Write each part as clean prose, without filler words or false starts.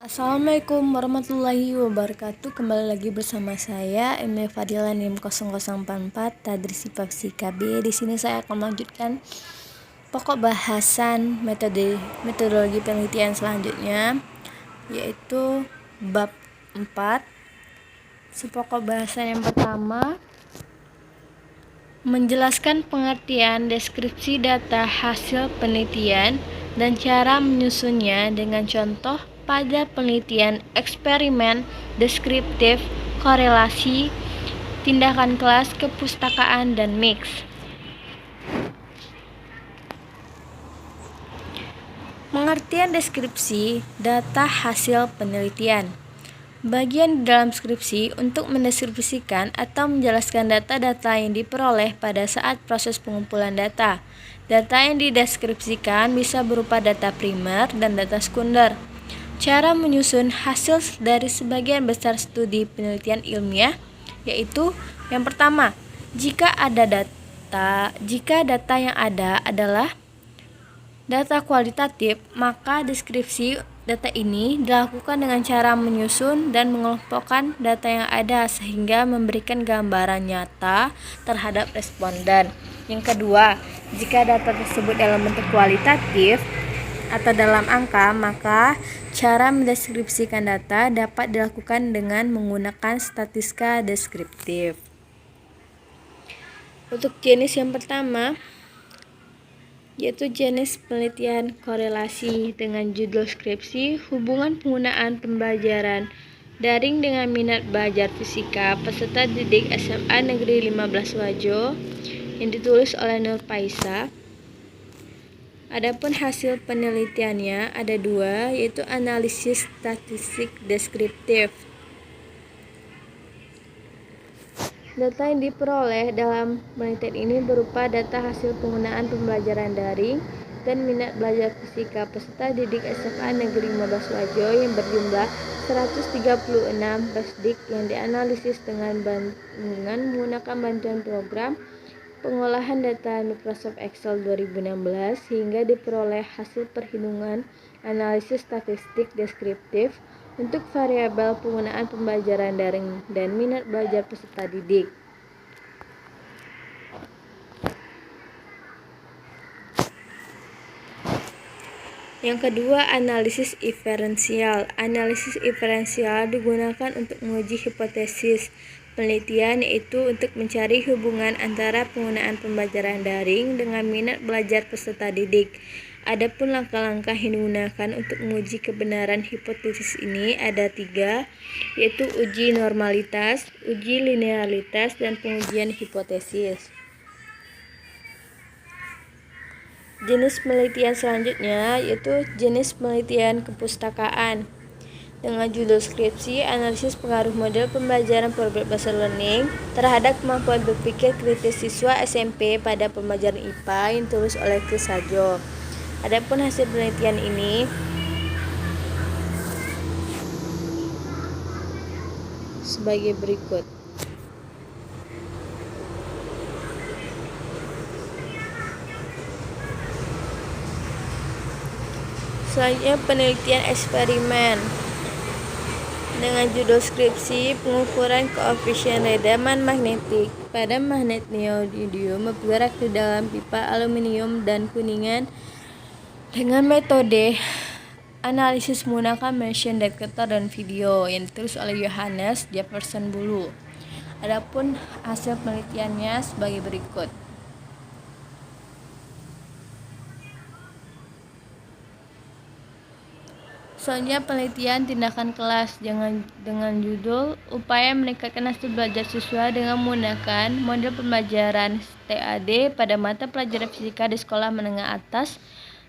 Assalamualaikum warahmatullahi wabarakatuh. Kembali lagi bersama saya Eme Fadila NIM 0044 Tadris IPA Fisika B. Di sini saya akan melanjutkan pokok bahasan metodologi penelitian selanjutnya, yaitu bab 4. Pokok bahasan yang pertama menjelaskan pengertian deskripsi data hasil penelitian dan cara menyusunnya dengan contoh pada penelitian eksperimen deskriptif, korelasi, tindakan kelas, kepustakaan, dan mix. Pengertian deskripsi data hasil penelitian. Bagian di dalam skripsi untuk mendeskripsikan atau menjelaskan data-data yang diperoleh pada saat proses pengumpulan data. Data yang dideskripsikan bisa berupa data primer dan data sekunder. Cara menyusun hasil dari sebagian besar studi penelitian ilmiah, yaitu yang pertama, jika data yang ada adalah data kualitatif, maka deskripsi data ini dilakukan dengan cara menyusun dan mengelompokkan data yang ada sehingga memberikan gambaran nyata terhadap responden. Yang kedua, jika data tersebut dalam bentuk kualitatif atau dalam angka, maka cara mendeskripsikan data dapat dilakukan dengan menggunakan statistika deskriptif. Untuk jenis yang pertama, yaitu jenis penelitian korelasi dengan judul skripsi, hubungan penggunaan pembelajaran daring dengan minat belajar fisika peserta didik SMA Negeri 15 Wajo yang ditulis oleh Nur Paisa. Adapun hasil penelitiannya ada dua, yaitu analisis statistik deskriptif. Data yang diperoleh dalam penelitian ini berupa data hasil penggunaan pembelajaran daring dan minat belajar fisika peserta didik SMA Negeri 15 Wajo yang berjumlah 136 pesdik yang dianalisis dengan menggunakan bantuan program pengolahan data Microsoft Excel 2016 hingga diperoleh hasil perhitungan analisis statistik deskriptif untuk variabel penggunaan pembelajaran daring dan minat belajar peserta didik. Yang kedua, analisis inferensial. Analisis inferensial digunakan untuk menguji hipotesis penelitian, yaitu untuk mencari hubungan antara penggunaan pembelajaran daring dengan minat belajar peserta didik. Adapun langkah-langkah yang digunakan untuk menguji kebenaran hipotesis ini ada 3, yaitu uji normalitas, uji linearitas, dan pengujian hipotesis. Jenis penelitian selanjutnya yaitu jenis penelitian kepustakaan dengan judul skripsi, analisis pengaruh model pembelajaran probability learning terhadap kemampuan berpikir kritis siswa SMP pada pembelajaran IPA yang ditulis oleh Chris Sajo. Adapun hasil penelitian ini sebagai berikut. Selanjutnya penelitian eksperimen dengan judul skripsi, pengukuran koefisien redaman magnetik pada magnet neodymium bergerak di dalam pipa aluminium dan kuningan dengan metode analisis menggunakan motion detector dan video yang ditulis oleh Johannes Jefferson Bulu. Adapun hasil penelitiannya sebagai berikut. Selanjutnya penelitian tindakan kelas dengan judul upaya meningkatkan hasil belajar siswa dengan menggunakan model pembelajaran TAD pada mata pelajaran fisika di sekolah menengah atas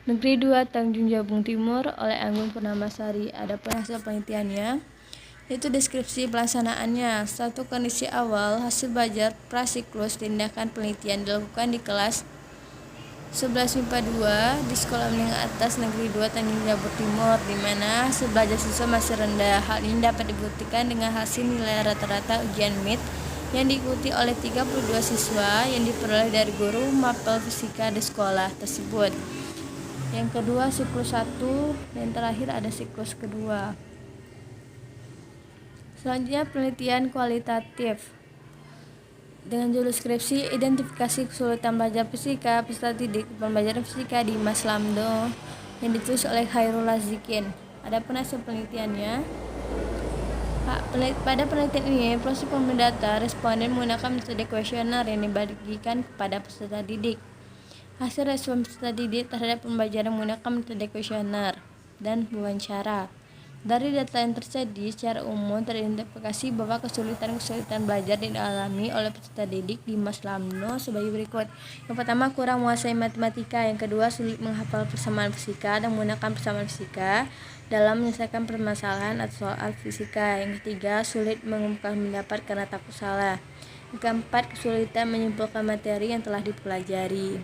Negeri 2 Tanjung Jabung Timur oleh Anggun Purnamasari. Adapun hasil penelitiannya yaitu deskripsi pelaksanaannya. Satu kondisi awal hasil belajar prasiklus tindakan penelitian dilakukan di kelas 11 MIPA 2 di Sekolah Menengah Atas Negeri 2 Tanjung Jabung Timur, di mana hasil belajar siswa masih rendah. Hal ini dapat dibuktikan dengan hasil nilai rata-rata ujian MIT yang diikuti oleh 32 siswa yang diperoleh dari guru mapel fisika di sekolah tersebut. Yang kedua siklus 1 dan terakhir ada siklus kedua. Selanjutnya penelitian kualitatif. Dengan judul skripsi, identifikasi kesulitan belajar fisika, peserta didik pembelajaran fisika di Mas Lamdo yang ditulis oleh Khairul Lazikin. Adapun hasil penelitiannya, pada penelitian ini, proses pemilihan data responden menggunakan metode kuesioner yang dibagikan kepada peserta didik. Hasil respon peserta didik terhadap pembelajaran menggunakan metode kuesioner dan wawancara. Dari data yang terjadi, secara umum teridentifikasi bahwa kesulitan-kesulitan belajar dialami oleh peserta didik di Mas Lamdo sebagai berikut. Yang pertama, kurang menguasai matematika. Yang kedua, sulit menghafal persamaan fisika dan menggunakan persamaan fisika dalam menyelesaikan permasalahan atau soal fisika. Yang ketiga, sulit mengungkapkan pendapat karena takut salah. Yang keempat, kesulitan menyimpulkan materi yang telah dipelajari.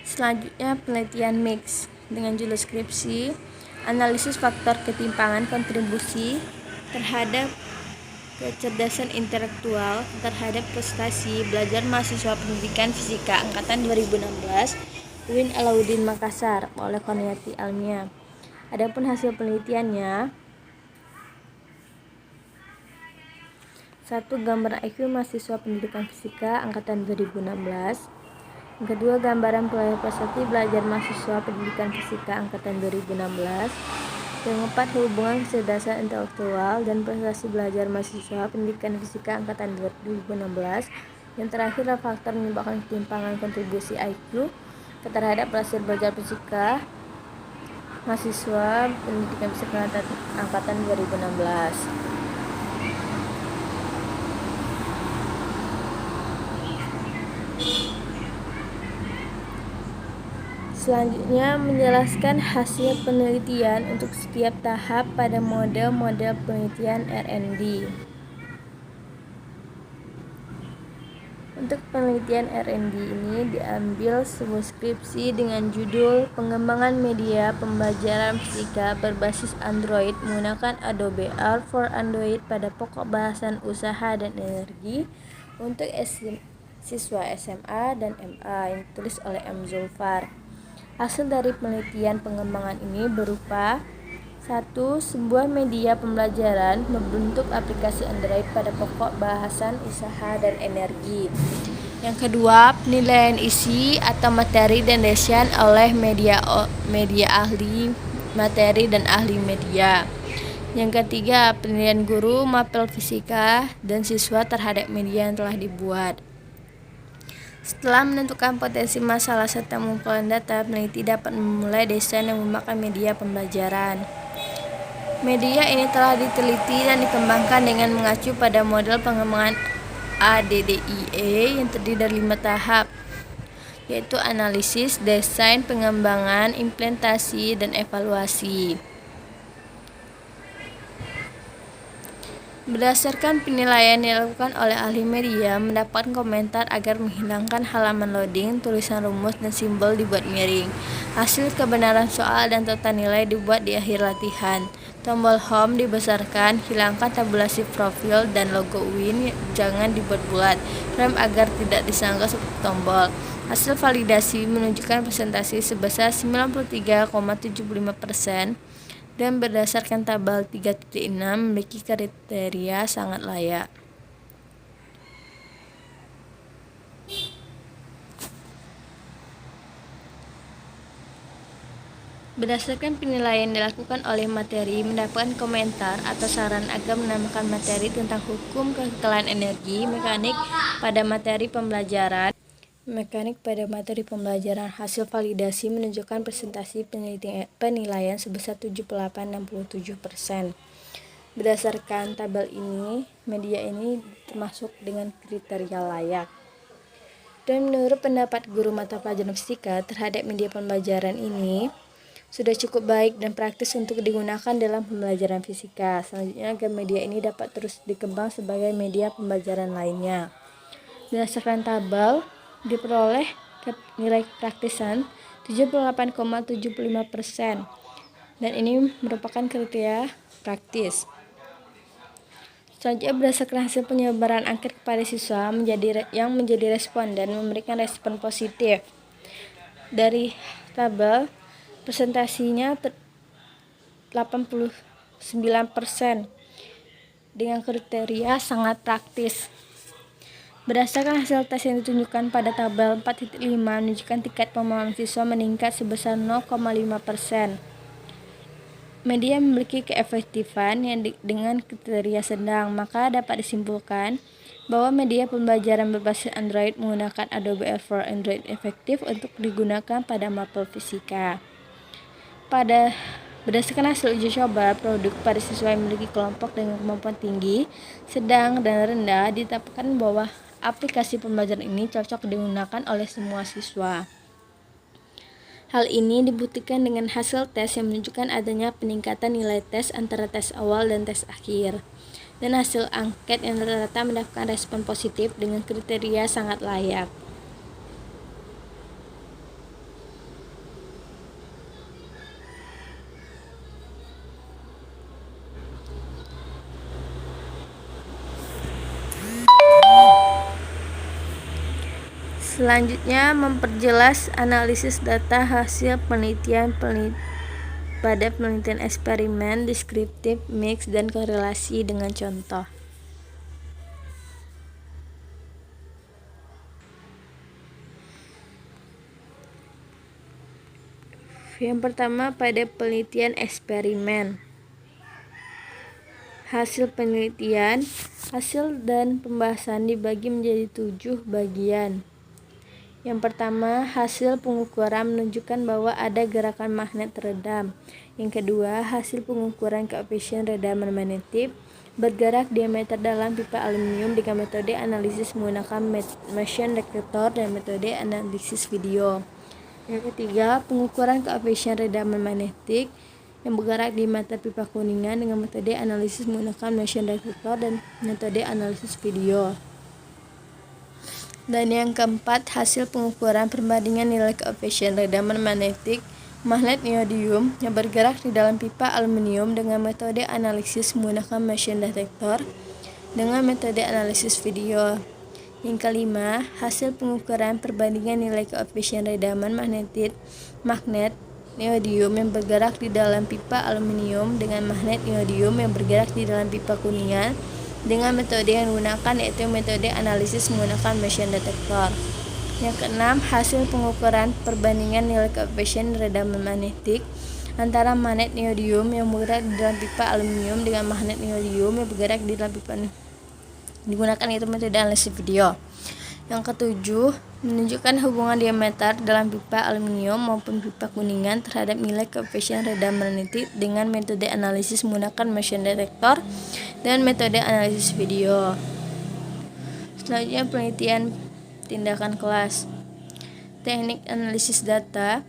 Selanjutnya, penelitian mix dengan judul skripsi, analisis faktor ketimpangan kontribusi terhadap kecerdasan intelektual terhadap prestasi belajar mahasiswa pendidikan fisika angkatan 2016 UIN Alauddin Makassar oleh Kurniati Almia. Adapun hasil penelitiannya, 1. Gambaran IQ mahasiswa pendidikan fisika angkatan 2016. Yang kedua, gambaran perolehan prestasi belajar mahasiswa pendidikan fisika angkatan 2016. Yang keempat, hubungan kecerdasan intelektual dan prestasi belajar mahasiswa pendidikan fisika angkatan 2016. Yang terakhir, faktor menyebabkan ketimpangan kontribusi IQ terhadap hasil belajar fisika mahasiswa pendidikan fisika angkatan 2016. Selanjutnya, menjelaskan hasil penelitian untuk setiap tahap pada model-model penelitian R&D. Untuk penelitian R&D ini diambil sebuah skripsi dengan judul Pengembangan Media Pembelajaran Fisika Berbasis Android menggunakan Adobe R for Android pada pokok bahasan usaha dan energi untuk siswa SMA dan MA yang ditulis oleh M. Zulfar. Hasil dari penelitian pengembangan ini berupa 1. Sebuah media pembelajaran membentuk aplikasi Android pada pokok bahasan usaha dan energi. Yang kedua, penilaian isi atau materi dan desain oleh media ahli materi dan ahli media. Yang ketiga, penilaian guru, mapel fisika, dan siswa terhadap media yang telah dibuat. Setelah menentukan potensi masalah serta mengumpulkan data, peneliti dapat memulai desain yang memakai media pembelajaran. Media ini telah diteliti dan dikembangkan dengan mengacu pada model pengembangan ADDIE yang terdiri dari 5 tahap, yaitu analisis, desain, pengembangan, implementasi, dan evaluasi. Berdasarkan penilaian yang dilakukan oleh ahli media, mendapatkan komentar agar menghilangkan halaman loading, tulisan rumus, dan simbol dibuat miring. Hasil kebenaran soal dan tata nilai dibuat di akhir latihan. Tombol home dibesarkan, hilangkan tabulasi profil, dan logo UIN jangan dibuat bulat, rem agar tidak disangka seperti tombol. Hasil validasi menunjukkan presentasi sebesar 93,75%. Dan berdasarkan tabel 3.6 memiliki kriteria sangat layak. Berdasarkan penilaian dilakukan oleh materi, mendapatkan komentar atau saran agar menambahkan materi tentang hukum kekekalan energi, mekanik pada materi pembelajaran. Hasil validasi menunjukkan presentasi penilaian sebesar 78,67%. Berdasarkan tabel ini, media ini termasuk dengan kriteria layak. Dan menurut pendapat guru mata pelajaran fisika terhadap media pembelajaran ini sudah cukup baik dan praktis untuk digunakan dalam pembelajaran fisika. Selanjutnya, agar media ini dapat terus dikembang sebagai media pembelajaran lainnya. Berdasarkan tabel, diperoleh nilai praktisan 78,75%, dan ini merupakan kriteria praktis. Selanjutnya, berdasarkan hasil penyebaran angket kepada siswa yang menjadi responden memberikan respon positif. Dari tabel, presentasinya 89%, dengan kriteria sangat praktis. Berdasarkan hasil tes yang ditunjukkan pada tabel 4.5 menunjukkan tingkat pemahaman siswa meningkat sebesar 0,5%. Media memiliki keefektifan yang dengan kriteria sedang, maka dapat disimpulkan bahwa media pembelajaran berbasis Android menggunakan Adobe L4 Android efektif untuk digunakan pada mapel fisika. Berdasarkan hasil uji coba produk pada siswa yang memiliki kelompok dengan kemampuan tinggi, sedang, dan rendah, ditetapkan bahwa aplikasi pembelajaran ini cocok digunakan oleh semua siswa. Hal ini dibuktikan dengan hasil tes yang menunjukkan adanya peningkatan nilai tes antara tes awal dan tes akhir, dan hasil angket yang rata-rata mendapatkan respon positif dengan kriteria sangat layak. Selanjutnya, memperjelas analisis data hasil penelitian pada penelitian eksperimen, deskriptif, mix, dan korelasi dengan contoh. Yang pertama, pada penelitian eksperimen. Hasil penelitian, hasil dan pembahasan dibagi menjadi 7 bagian. Yang pertama, hasil pengukuran menunjukkan bahwa ada gerakan magnet redam. Yang kedua, hasil pengukuran koefisien redaman magnetik bergerak diameter dalam pipa aluminium dengan metode analisis menggunakan motion detector dan metode analisis video. Yang ketiga, pengukuran koefisien redaman magnetik yang bergerak di mata pipa kuningan dengan metode analisis menggunakan motion detector dan metode analisis video. Dan yang keempat, hasil pengukuran perbandingan nilai koefisien redaman magnetik magnet neodymium yang bergerak di dalam pipa aluminium dengan metode analisis menggunakan motion detector dengan metode analisis video. Yang kelima, hasil pengukuran perbandingan nilai koefisien redaman magnet neodymium yang bergerak di dalam pipa aluminium dengan magnet neodymium yang bergerak di dalam pipa kuningan dengan metode yang digunakan yaitu metode analisis menggunakan motion detector. Yang keenam, hasil pengukuran perbandingan nilai koefisien redaman magnetik antara magnet neodymium yang bergerak di dalam pipa aluminium dengan magnet neodymium yang bergerak di dalam pipa digunakan yaitu metode analisis video. Yang ketujuh, menunjukkan hubungan diameter dalam pipa aluminium maupun pipa kuningan terhadap nilai koefisien redaman magnetik dengan metode analisis menggunakan motion detector dan metode analisis video. Selanjutnya, penelitian tindakan kelas. Teknik analisis data.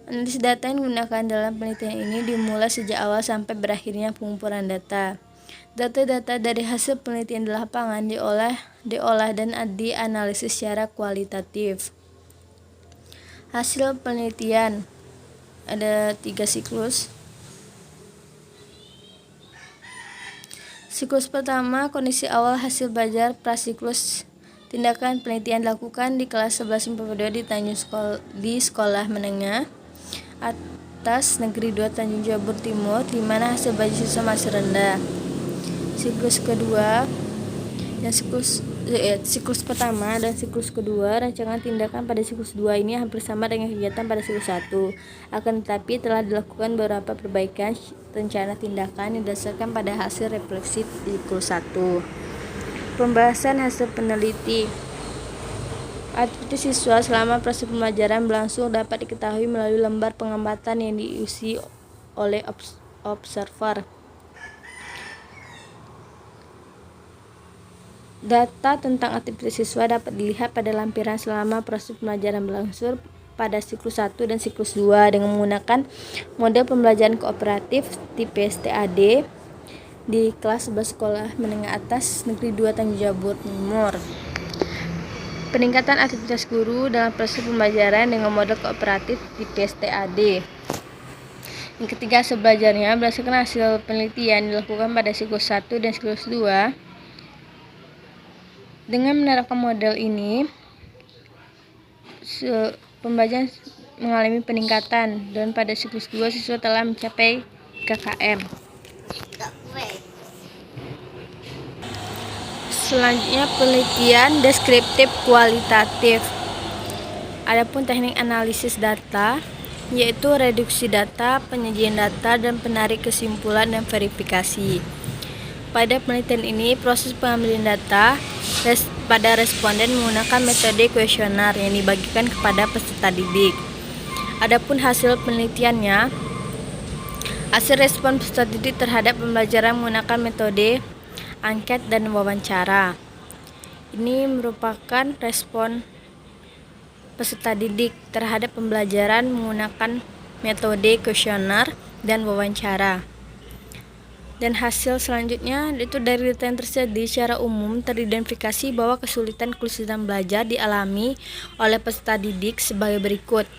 Analisis data yang digunakan dalam penelitian ini dimulai sejak awal sampai berakhirnya pengumpulan data. Data-data dari hasil penelitian di lapangan diolah dan dianalisis secara kualitatif. Hasil penelitian ada 3 siklus. Siklus pertama, kondisi awal hasil belajar prasiklus. Tindakan penelitian dilakukan di kelas 1142 di sekolah menengah atas Negeri 2 Tanjung Jabur Timur, di mana hasil belajar siswa masih rendah. Siklus kedua, siklus pertama dan siklus kedua, rancangan tindakan pada siklus 2 ini hampir sama dengan kegiatan pada siklus 1. Akan tetapi telah dilakukan beberapa perbaikan rencana tindakan yang didasarkan pada hasil refleksi di siklus 1. Pembahasan hasil peneliti. Aktivitas siswa selama proses pembelajaran berlangsung dapat diketahui melalui lembar pengamatan yang diisi oleh observer. Data tentang aktivitas siswa dapat dilihat pada lampiran selama proses pembelajaran berlangsung pada siklus 1 dan siklus 2 dengan menggunakan model pembelajaran kooperatif tipe STAD di kelas 11 sekolah menengah atas Negeri 2 Tanjung Jabur Timur. Peningkatan aktivitas guru dalam proses pembelajaran dengan model kooperatif tipe STAD. Yang ketiga, hasil belajarnya berdasarkan hasil penelitian dilakukan pada siklus 1 dan siklus 2. Dengan menerapkan model ini, pembelajaran mengalami peningkatan dan pada siklus 2 siswa telah mencapai KKM. Selanjutnya penelitian deskriptif kualitatif. Adapun teknik analisis data yaitu reduksi data, penyajian data, dan penarik kesimpulan dan verifikasi. Pada penelitian ini, proses pengambilan data pada responden menggunakan metode kuesioner yang dibagikan kepada peserta didik. Adapun hasil penelitiannya, hasil respon peserta didik terhadap pembelajaran menggunakan metode angket dan wawancara. Ini merupakan respon peserta didik terhadap pembelajaran menggunakan metode kuesioner dan wawancara. Dan hasil selanjutnya itu dari data yang terjadi secara umum teridentifikasi bahwa kesulitan belajar dialami oleh peserta didik sebagai berikut.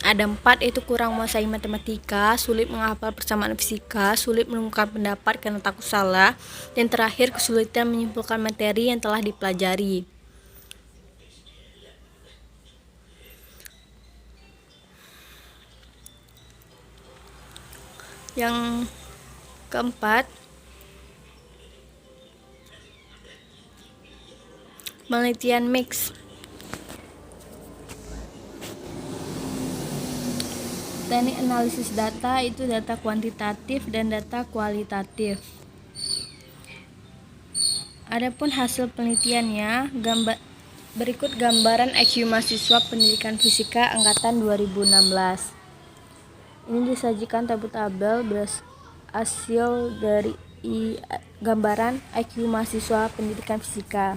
Ada 4, yaitu kurang menguasai matematika, sulit menghafal persamaan fisika, sulit menemukan pendapat karena takut salah, dan terakhir kesulitan menyimpulkan materi yang telah dipelajari. Yang keempat, penelitian mix. Teknik analisis data itu data kuantitatif dan data kualitatif. Adapun hasil penelitiannya, berikut gambaran IQ mahasiswa pendidikan fisika angkatan 2016. Ini disajikan tabel-tabel hasil dari gambaran IQ mahasiswa pendidikan fisika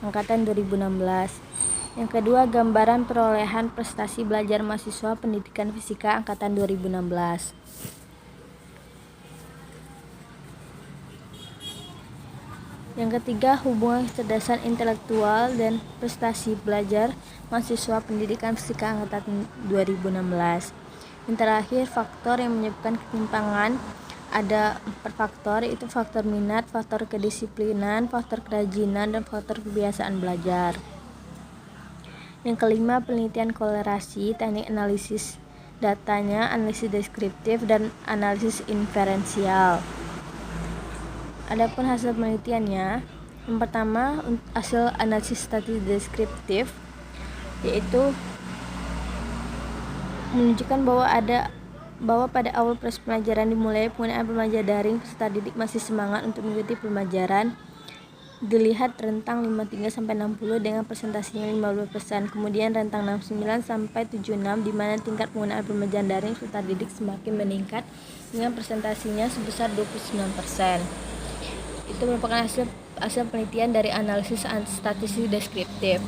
angkatan 2016. Yang kedua, gambaran perolehan prestasi belajar mahasiswa pendidikan fisika angkatan 2016. Yang ketiga, hubungan kecerdasan intelektual dan prestasi belajar mahasiswa pendidikan fisika angkatan 2016. Yang terakhir, faktor yang menyebabkan ketimpangan. Ada 4 faktor, yaitu faktor minat, faktor kedisiplinan, faktor kerajinan, dan faktor kebiasaan belajar. Yang kelima, penelitian kolerasi, teknik analisis datanya, analisis deskriptif, dan analisis inferensial. Adapun hasil penelitiannya, yang pertama, hasil analisis statistik deskriptif, yaitu menunjukkan bahwa pada awal proses pelajaran dimulai penggunaan pembelajaran daring, peserta didik masih semangat untuk mengikuti pembelajaran. Dilihat rentang 53-60 dengan presentasinya 50%, kemudian rentang 69-76 di mana tingkat penggunaan pembelajaran daring peserta didik semakin meningkat dengan presentasinya sebesar 29%. Itu merupakan hasil penelitian dari analisis statistik deskriptif.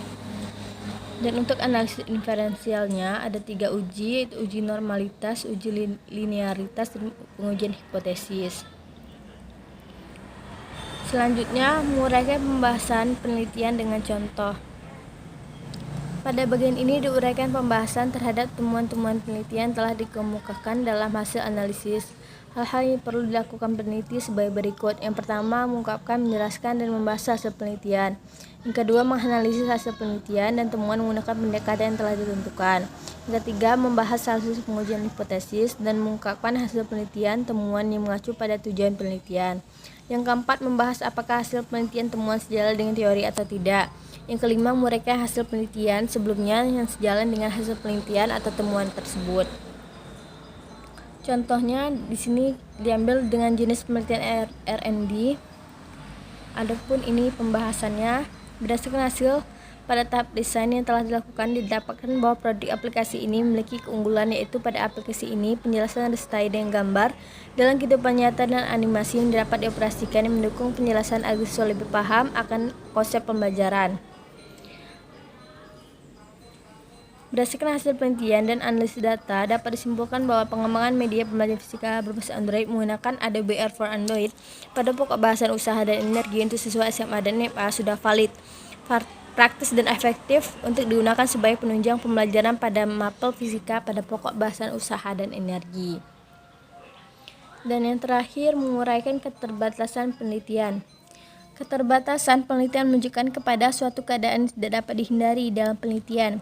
Dan untuk analisis inferensialnya ada 3 uji, yaitu uji normalitas, uji linearitas, dan pengujian hipotesis. Selanjutnya, menguraikan pembahasan penelitian dengan contoh. Pada bagian ini diuraikan pembahasan terhadap temuan-temuan penelitian telah dikemukakan dalam hasil analisis. Hal-hal yang perlu dilakukan peneliti sebagai berikut. Yang pertama, mengungkapkan, menjelaskan, dan membahas hasil penelitian. Yang kedua, menganalisis hasil penelitian dan temuan menggunakan pendekatan yang telah ditentukan. Yang ketiga, membahas hasil pengujian hipotesis dan mengungkapkan hasil penelitian temuan yang mengacu pada tujuan penelitian. Yang keempat, membahas apakah hasil penelitian temuan sejalan dengan teori atau tidak. Yang kelima, menguraikan hasil penelitian sebelumnya yang sejalan dengan hasil penelitian atau temuan tersebut. Contohnya di sini diambil dengan jenis penelitian R&D. Adapun ini pembahasannya, berdasarkan hasil pada tahap desain yang telah dilakukan, didapatkan bahwa produk aplikasi ini memiliki keunggulan, yaitu pada aplikasi ini penjelasan disertai dengan gambar dalam kehidupan nyata dan animasi yang dapat dioperasikan yang mendukung penjelasan agar siswa lebih paham akan konsep pembelajaran. Berdasarkan hasil penelitian dan analisis data, dapat disimpulkan bahwa pengembangan media pembelajaran fisika berbasis Android menggunakan Adobe Air for Android pada pokok bahasan usaha dan energi untuk siswa SMA dan MA sudah valid, praktis, dan efektif untuk digunakan sebagai penunjang pembelajaran pada mapel fisika pada pokok bahasan usaha dan energi. Dan yang terakhir, menguraikan keterbatasan penelitian. Keterbatasan penelitian menunjukkan kepada suatu keadaan yang tidak dapat dihindari dalam penelitian.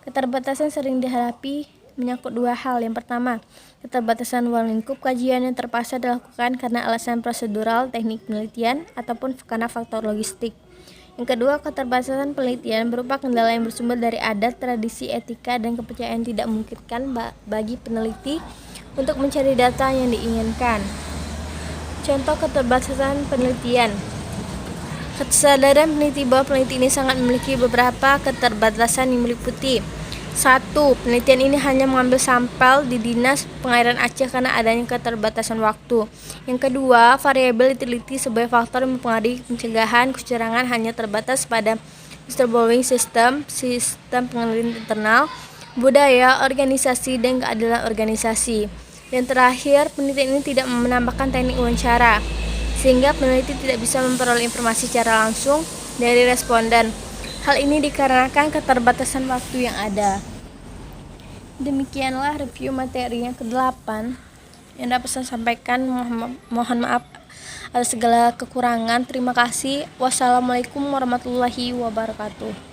Keterbatasan sering dihadapi menyangkut 2 hal. Yang pertama, keterbatasan ruang lingkup kajian yang terpaksa dilakukan karena alasan prosedural teknik penelitian ataupun karena faktor logistik. Yang kedua, keterbatasan penelitian berupa kendala yang bersumber dari adat, tradisi, etika, dan kepercayaan tidak memungkinkan bagi peneliti untuk mencari data yang diinginkan. Contoh keterbatasan penelitian. Kesadaran peneliti bahwa peneliti ini sangat memiliki beberapa keterbatasan yang meliputi: 1. Penelitian ini hanya mengambil sampel di Dinas Pengairan Aceh karena adanya keterbatasan waktu. Yang kedua, variabel diteliti sebagai faktor yang mempengaruhi pencegahan kecurangan hanya terbatas pada whistleblowing sistem pengendalian internal, budaya, organisasi, dan keadilan organisasi. Dan terakhir, penelitian ini tidak menambahkan teknik wawancara, sehingga peneliti tidak bisa memperoleh informasi secara langsung dari responden. Hal ini dikarenakan keterbatasan waktu yang ada. Demikianlah review materi yang ke-8 yang dapat saya sampaikan. Mohon maaf atas segala kekurangan. Terima kasih. Wassalamualaikum warahmatullahi wabarakatuh.